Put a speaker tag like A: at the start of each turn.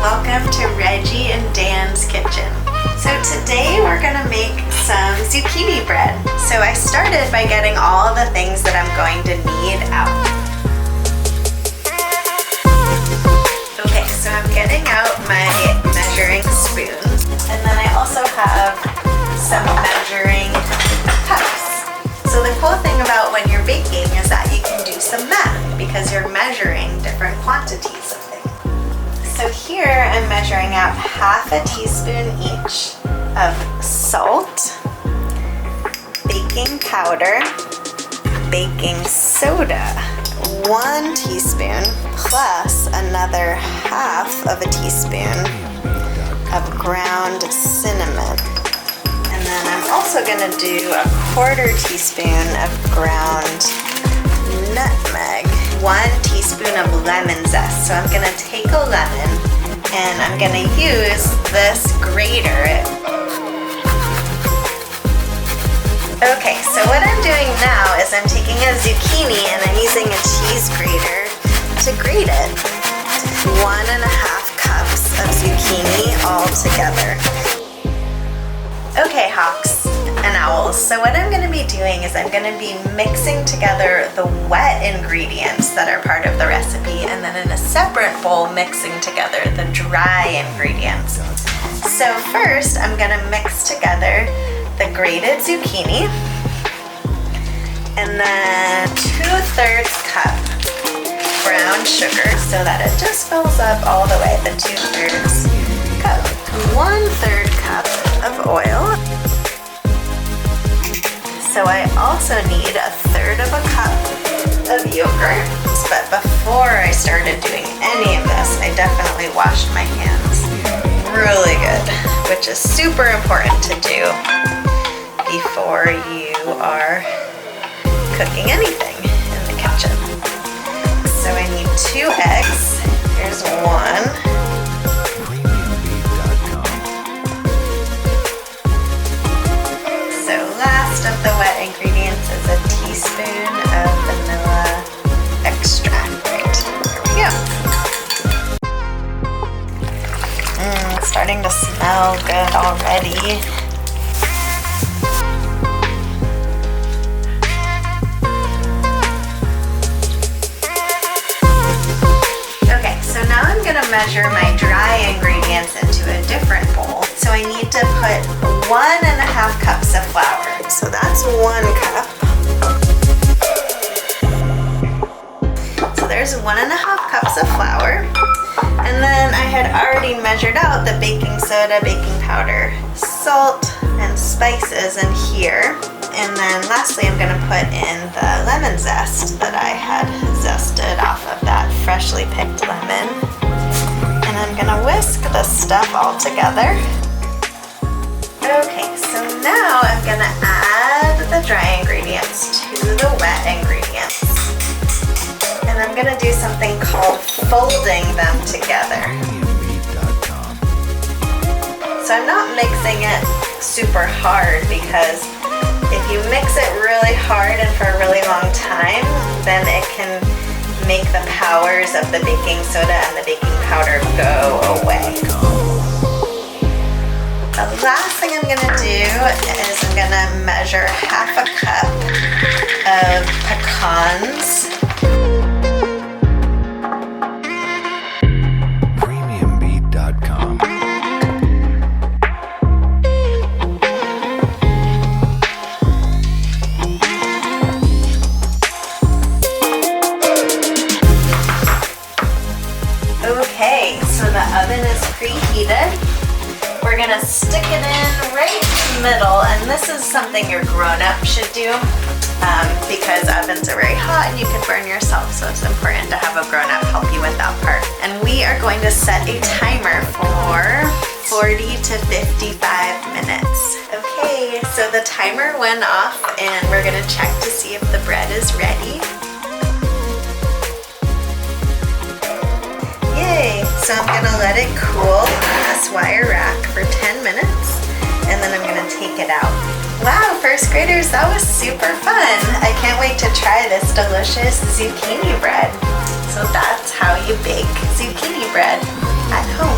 A: welcome to Reggie and Dan's kitchen. So today we're gonna make some zucchini bread. So I started by getting all the things that I'm going to need out. Okay, so I'm getting out my measuring spoons, and then I also have some measuring cups. So the cool thing about when you're baking is that you can do some math because you're measuring different quantities of things. So here I'm measuring out half a teaspoon each of salt, baking powder, baking soda, 1 teaspoon, plus another half of a teaspoon of ground cinnamon. And then I'm also gonna do a 1/4 teaspoon of ground nutmeg, 1 teaspoon of lemon zest. So I'm gonna take a lemon and I'm gonna use this grater. Okay, so what I'm doing now is I'm taking a zucchini and I'm using a cheese grater to grate it. 1½ cups of zucchini all together. Okay, hawks and owls, so what I'm going to be doing is I'm going to be mixing together the wet ingredients that are part of the recipe, and then in a separate bowl mixing together the dry ingredients. So first I'm going to mix together the grated zucchini and then 2/3 cup brown sugar so that it just fills up all the way, the 2/3 cup. 1/3 cup of oil. So I also need 1/3 of a cup of yogurt. But before I started doing any of this, I definitely washed my hands really good, which is super important to do before you are cooking anything in the kitchen. So I need 2 eggs. Here's 1. So last of the wet ingredients is a teaspoon of vanilla extract. Right, there we go. It's starting to smell good already. Measure my dry ingredients into a different bowl. So I need to put 1½ cups of flour. So that's 1 cup. So there's 1½ cups of flour. And then I had already measured out the baking soda, baking powder, salt, and spices in here. And then lastly, I'm gonna put in the lemon zest that I had zested off of that freshly picked lemon. I'm gonna whisk the stuff all together. Okay, so now I'm gonna add the dry ingredients to the wet ingredients. And I'm gonna do something called folding them together. So I'm not mixing it super hard because if you mix it really hard and for a really long time, then it can make the powers of the baking soda and the baking powder go away. The last thing I'm gonna do is I'm gonna measure ½ a cup of pecans. Okay, so the oven is preheated. We're gonna stick it in right in the middle, and this is something your grown-up should do because ovens are very hot and you could burn yourself, so it's important to have a grown-up help you with that part. And we are going to set a timer for 40 to 55 minutes. Okay, so the timer went off and we're gonna check to see if the bread is ready. So I'm gonna let it cool on this wire rack for 10 minutes, and then I'm gonna take it out. Wow, first graders, that was super fun. I can't wait to try this delicious zucchini bread. So that's how you bake zucchini bread at home.